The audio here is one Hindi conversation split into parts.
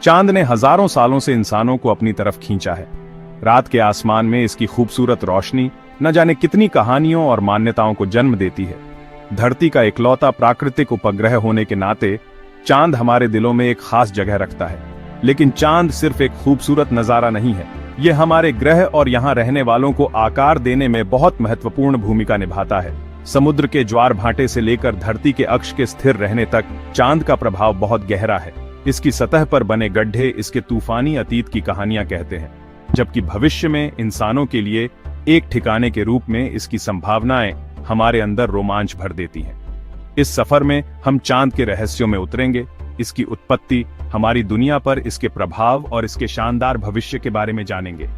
चांद ने हजारों सालों से इंसानों को अपनी तरफ खींचा है। रात के आसमान में इसकी खूबसूरत रोशनी न जाने कितनी कहानियों और मान्यताओं को जन्म देती है। धरती का इकलौता प्राकृतिक उपग्रह होने के नाते चांद हमारे दिलों में एक खास जगह रखता है। लेकिन चांद सिर्फ एक खूबसूरत नजारा नहीं है, ये हमारे ग्रह और यहाँ रहने वालों को आकार देने में बहुत महत्वपूर्ण भूमिका निभाता है। समुद्र के ज्वार भाटे से लेकर धरती के अक्ष के स्थिर रहने तक चांद का प्रभाव बहुत गहरा है। इसकी सतह पर बने गड्ढे इसके तूफानी अतीत की कहानियां कहते हैं, जबकि भविष्य में इंसानों के लिए एक ठिकाने के रूप में इसकी संभावनाएं हमारे अंदर रोमांच भर देती हैं। इस सफर में हम चांद के रहस्यों में उतरेंगे, इसकी उत्पत्ति, हमारी दुनिया पर इसके प्रभाव और इसके शानदार भविष्य के बारे में जानेंगे।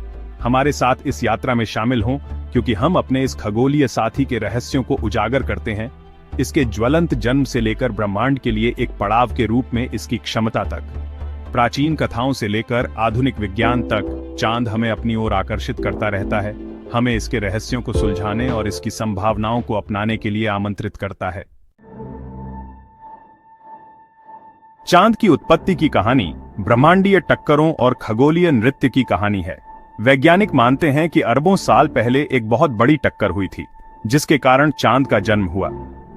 हमारे साथ इस यात्रा में शामिल हों, क्योंकि हम अपने इस खगोलीय साथी के रहस्यों को उजागर करते हैं, इसके ज्वलंत जन्म से लेकर ब्रह्मांड के लिए एक पड़ाव के रूप में इसकी क्षमता तक। प्राचीन कथाओं से लेकर आधुनिक विज्ञान तक चांद हमें अपनी ओर आकर्षित करता रहता है, हमें इसके रहस्यों को सुलझाने और इसकी संभावनाओं को अपनाने के लिए आमंत्रित करता है। चांद की उत्पत्ति की कहानी ब्रह्मांडीय टक्करों और खगोलीय नृत्य की कहानी है। वैज्ञानिक मानते हैं कि अरबों साल पहले एक बहुत बड़ी टक्कर हुई थी, जिसके कारण चांद का जन्म हुआ।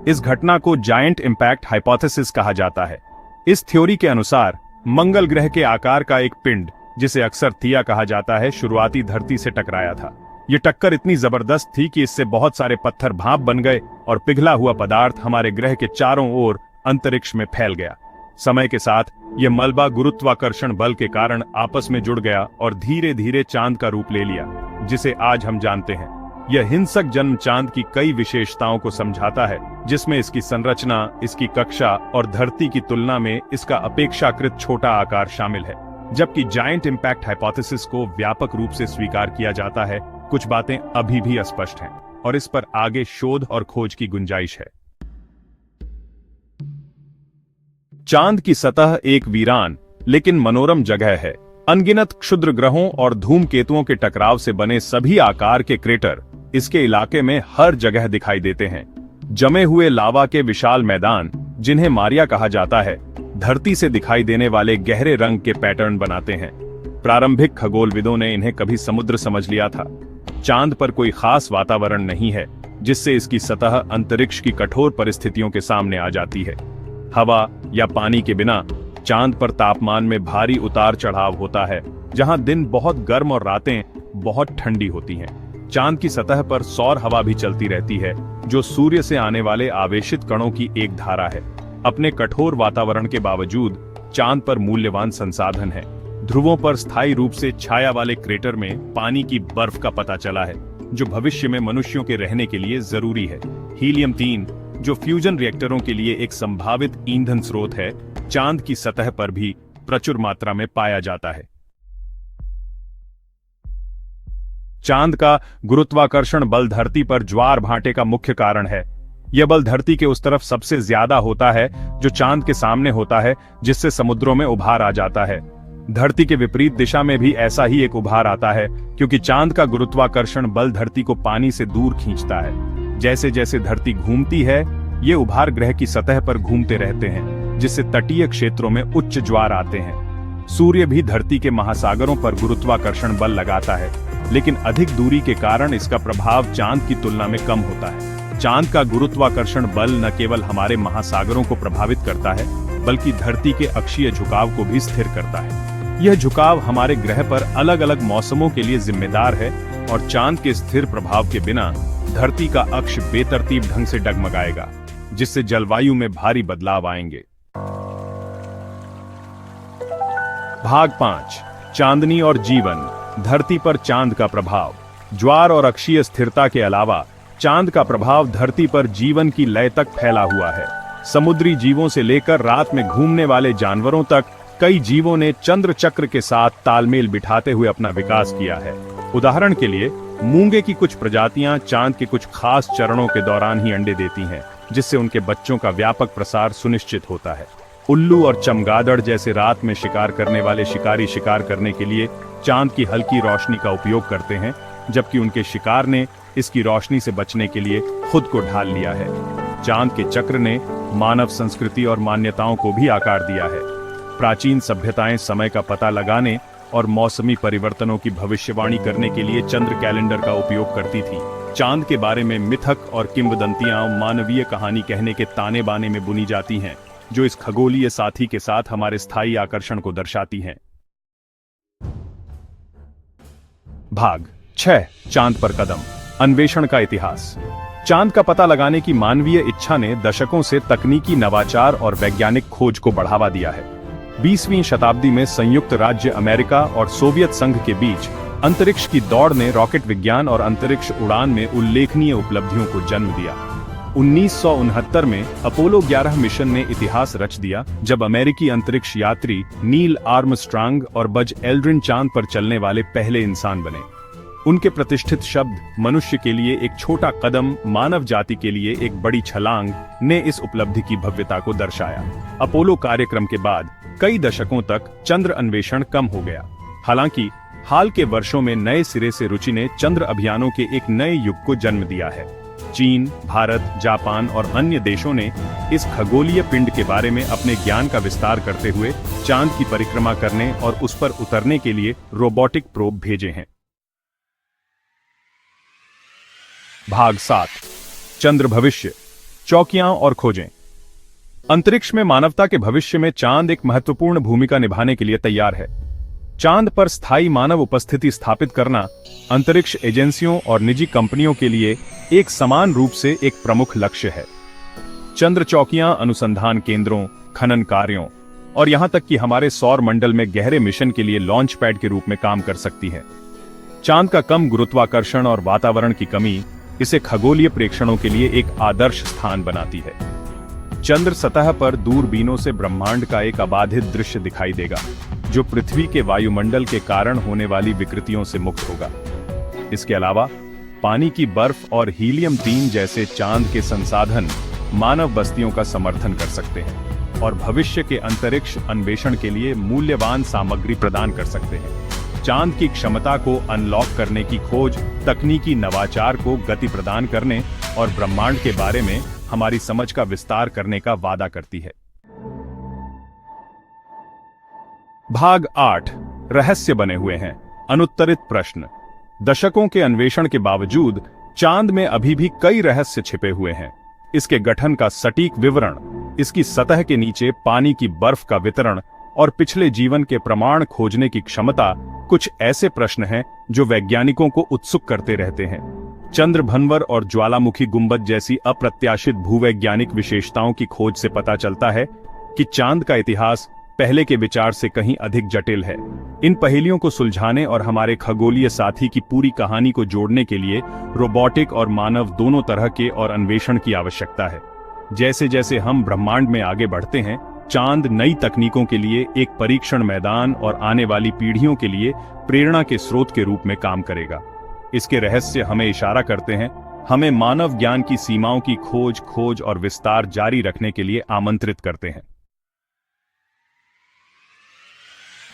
इस घटना को जायंट इंपैक्ट हाइपोथेसिस कहा जाता है। इस थ्योरी के अनुसार मंगल ग्रह के आकार का एक पिंड, जिसे अक्सर थिया कहा जाता है, शुरुआती धरती से टकराया था। ये टक्कर इतनी जबरदस्त थी कि इससे बहुत सारे पत्थर भाप बन गए और पिघला हुआ पदार्थ हमारे ग्रह के चारों ओर अंतरिक्ष में फैल गया। समय के साथ यह मलबा गुरुत्वाकर्षण बल के कारण आपस में जुड़ गया और धीरे धीरे चांद का रूप ले लिया, जिसे आज हम जानते हैं। यह हिंसक जन्म चांद की कई विशेषताओं को समझाता है, जिसमें इसकी संरचना, इसकी कक्षा और धरती की तुलना में इसका अपेक्षाकृत छोटा आकार शामिल है। जबकि जायंट इंपैक्ट हाइपोथेसिस को व्यापक रूप से स्वीकार किया जाता है, कुछ बातें अभी भी अस्पष्ट हैं और इस पर आगे शोध और खोज की गुंजाइश है। चांद की सतह एक वीरान लेकिन मनोरम जगह है। अनगिनत क्षुद्र ग्रहों और धूमकेतुओं के टकराव से बने सभी आकार के क्रेटर इसके इलाके में हर जगह दिखाई देते हैं। जमे हुए लावा के विशाल मैदान, जिन्हें मारिया कहा जाता है, धरती से दिखाई देने वाले गहरे रंग के पैटर्न बनाते हैं। प्रारंभिक खगोलविदों ने इन्हें कभी समुद्र समझ लिया था। चांद पर कोई खास वातावरण नहीं है, जिससे इसकी सतह अंतरिक्ष की कठोर परिस्थितियों के सामने आ जाती है। हवा या पानी के बिना चांद पर तापमान में भारी उतार चढ़ाव होता है, जहां दिन बहुत गर्म और रातें बहुत ठंडी होती हैं। चांद की सतह पर सौर हवा भी चलती रहती है, जो सूर्य से आने वाले आवेशित कणों की एक धारा है। अपने कठोर वातावरण के बावजूद चांद पर मूल्यवान संसाधन है। ध्रुवों पर स्थायी रूप से छाया वाले क्रेटर में पानी की बर्फ का पता चला है, जो भविष्य में मनुष्यों के रहने के लिए जरूरी है। हीलियम 3, जो फ्यूजन रिएक्टरों के लिए एक संभावित ईंधन स्रोत है, चांद की सतह पर भी प्रचुर मात्रा में पाया जाता है। चांद का गुरुत्वाकर्षण बल धरती पर ज्वार भाटे का मुख्य कारण है। यह बल धरती के उस तरफ सबसे ज्यादा होता है जो चांद के सामने होता है, जिससे समुद्रों में उभार आ जाता है। धरती के विपरीत दिशा में भी ऐसा ही एक उभार आता है, क्योंकि चांद का गुरुत्वाकर्षण बल धरती को पानी से दूर खींचता है। जैसे जैसे धरती घूमती है, ये उभार ग्रह की सतह पर घूमते रहते हैं, जिससे तटीय क्षेत्रों में उच्च ज्वार आते हैं। सूर्य भी धरती के महासागरों पर गुरुत्वाकर्षण बल लगाता है, लेकिन अधिक दूरी के कारण इसका प्रभाव चांद की तुलना में कम होता है। चांद का गुरुत्वाकर्षण बल न केवल हमारे महासागरों को प्रभावित करता है, बल्कि धरती के अक्षीय झुकाव को भी स्थिर करता है। यह झुकाव हमारे ग्रह पर अलग अलग मौसमों के लिए जिम्मेदार है, और चांद के स्थिर प्रभाव के बिना धरती का अक्ष बेतरतीब ढंग से डगमगाएगा, जिससे जलवायु में भारी बदलाव आएंगे। भाग 5, चांदनी और जीवन, धरती पर चांद का प्रभाव। ज्वार और अक्षीय स्थिरता के अलावा चांद का प्रभाव धरती पर जीवन की लय तक फैला हुआ है। समुद्री जीवों से लेकर रात में घूमने वाले जानवरों तक कई जीवों ने चंद्र चक्र के साथ तालमेल बिठाते हुए अपना विकास किया है। उदाहरण के लिए मूंगे की कुछ प्रजातियां चांद के कुछ खास चरणों के दौरान ही अंडे देती हैं, जिससे उनके बच्चों का व्यापक प्रसार सुनिश्चित होता है। उल्लू और चमगादड़ जैसे रात में शिकार करने वाले शिकारी शिकार करने के लिए चांद की हल्की रोशनी का उपयोग करते हैं, जबकि उनके शिकार ने इसकी रोशनी से बचने के लिए खुद को ढाल लिया है। चांद के चक्र ने मानव संस्कृति और मान्यताओं को भी आकार दिया है। प्राचीन सभ्यताएं समय का पता लगाने और मौसमी परिवर्तनों की भविष्यवाणी करने के लिए चंद्र कैलेंडर का उपयोग करती थी। चांद के बारे में मिथक और किंवदंतियां मानवीय कहानी कहने के ताने बाने में बुनी जाती हैं, जो इस खगोलीय साथी के साथ हमारे स्थायी आकर्षण को दर्शाती हैं। भाग 6 चांद पर कदम, अन्वेषण का इतिहास। चांद का पता लगाने की मानवीय इच्छा ने दशकों से तकनीकी नवाचार और वैज्ञानिक खोज को बढ़ावा दिया है। 20वीं शताब्दी में संयुक्त राज्य अमेरिका और सोवियत संघ के बीच अंतरिक्ष की दौड़ ने रॉकेट विज्ञान और अंतरिक्ष उड़ान में उल्लेखनीय उपलब्धियों को जन्म दिया। 1969 में अपोलो 11 मिशन ने इतिहास रच दिया, जब अमेरिकी अंतरिक्ष यात्री नील आर्मस्ट्रांग और बज एल्ड्रिन चांद पर चलने वाले पहले इंसान बने। उनके प्रतिष्ठित शब्द मनुष्य के लिए एक छोटा कदम, मानव जाति के लिए एक बड़ी छलांग ने इस उपलब्धि की भव्यता को दर्शाया। अपोलो कार्यक्रम के बाद कई दशकों तक चंद्र अन्वेषण कम हो गया। हालांकि हाल के वर्षों में नए सिरे से रुचि ने चंद्र अभियानों के एक नए युग को जन्म दिया है। चीन, भारत, जापान और अन्य देशों ने इस खगोलीय पिंड के बारे में अपने ज्ञान का विस्तार करते हुए चांद की परिक्रमा करने और उस पर उतरने के लिए रोबोटिक प्रोब भेजे हैं। भाग 7 चंद्र भविष्य, चौकियां और खोजें। अंतरिक्ष में मानवता के भविष्य में चांद एक महत्वपूर्ण भूमिका निभाने के लिए तैयार है। चांद पर स्थायी मानव उपस्थिति स्थापित करना अंतरिक्ष एजेंसियों और निजी कंपनियों के लिए एक समान रूप से एक प्रमुख लक्ष्य है। चंद्र चौकियां अनुसंधान केंद्रों, खनन कार्यों और यहां तक कि हमारे सौर मंडल में गहरे मिशन के लिए लॉन्च पैड के रूप में काम कर सकती हैं। चांद का कम गुरुत्वाकर्षण और वातावरण की कमी इसे खगोलीय प्रेक्षणों के लिए एक आदर्श स्थान बनाती है। चंद्र सतह पर दूरबीनों से ब्रह्मांड का एक अबाधित दृश्य दिखाई देगा, जो पृथ्वी के वायुमंडल के कारण होने वाली विकृतियों से मुक्त होगा। इसके अलावा पानी की बर्फ और हीलियम-3 जैसे चांद के संसाधन मानव बस्तियों का समर्थन कर सकते हैं और भविष्य के अंतरिक्ष अन्वेषण के लिए मूल्यवान सामग्री प्रदान कर सकते हैं। चांद की क्षमता को अनलॉक करने की खोज तकनीकी नवाचार को गति प्रदान करने और ब्रह्मांड के बारे में हमारी समझ का विस्तार करने का वादा करती है। भाग 8 रहस्य बने हुए हैं, अनुत्तरित प्रश्न। दशकों के अन्वेषण के बावजूद चांद में अभी भी कई रहस्य छिपे हुए हैं। इसके गठन का सटीक विवरण, इसकी सतह के नीचे पानी की बर्फ का वितरण और पिछले जीवन के प्रमाण खोजने की क्षमता कुछ ऐसे प्रश्न हैं जो वैज्ञानिकों को उत्सुक करते रहते हैं। चंद्रभंवर और ज्वालामुखी गुंबद जैसी अप्रत्याशित भूवैज्ञानिक विशेषताओं की खोज से पता चलता है कि चांद का इतिहास पहले के विचार से कहीं अधिक जटिल है। इन पहेलियों को सुलझाने और हमारे खगोलीय साथी की पूरी कहानी को जोड़ने के लिए रोबोटिक और मानव दोनों तरह के और अन्वेषण की आवश्यकता है। जैसे जैसे हम ब्रह्मांड में आगे बढ़ते हैं, चांद नई तकनीकों के लिए एक परीक्षण मैदान और आने वाली पीढ़ियों के लिए प्रेरणा के स्रोत के रूप में काम करेगा। इसके रहस्य हमें इशारा करते हैं, हमें मानव ज्ञान की सीमाओं की खोज और विस्तार जारी रखने के लिए आमंत्रित करते हैं।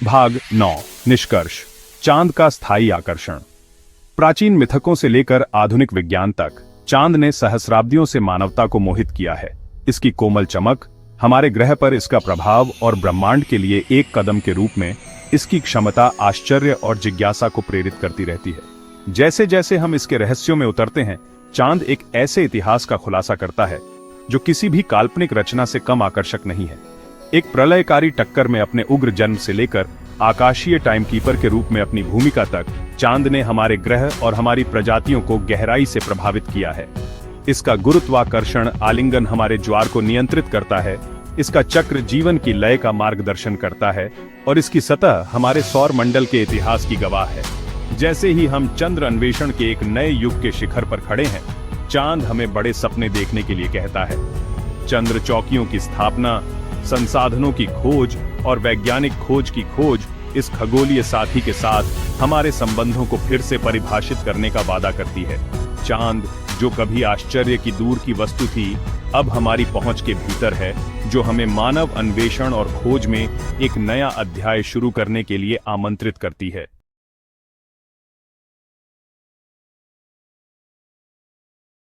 भाग 9 निष्कर्ष, चांद का स्थायी आकर्षण। प्राचीन मिथकों से लेकर आधुनिक विज्ञान तक चांद ने सहस्राब्दियों से मानवता को मोहित किया है। इसकी कोमल चमक, हमारे ग्रह पर इसका प्रभाव और ब्रह्मांड के लिए एक कदम के रूप में इसकी क्षमता आश्चर्य और जिज्ञासा को प्रेरित करती रहती है। जैसे जैसे हम इसके रहस्यों में उतरते हैं, चांद एक ऐसे इतिहास का खुलासा करता है जो किसी भी काल्पनिक रचना से कम आकर्षक नहीं है। एक प्रलयकारी टक्कर में अपने उग्र जन्म से लेकर आकाशीय टाइमकीपर के रूप में अपनी भूमिका तक, चांद ने हमारे ग्रह और हमारी प्रजातियों को गहराई से प्रभावित किया है। इसका गुरुत्वाकर्षण आलिंगन हमारे ज्वार को नियंत्रित करता है, इसका चक्र जीवन की लय का मार्गदर्शन करता है और इसकी सतह हमारे सौर मंडल के इतिहास की गवाह है। जैसे ही हम चंद्र अन्वेषण के एक नए युग के शिखर पर खड़े हैं, चांद हमें बड़े सपने देखने के लिए कहता है। चंद्र चौकियों की स्थापना, संसाधनों की खोज और वैज्ञानिक खोज की खोज इस खगोलीय साथी के साथ हमारे संबंधों को फिर से परिभाषित करने का वादा करती है। चांद, जो कभी आश्चर्य की दूर की वस्तु थी, अब हमारी पहुंच के भीतर है, जो हमें मानव अन्वेषण और खोज में एक नया अध्याय शुरू करने के लिए आमंत्रित करती है।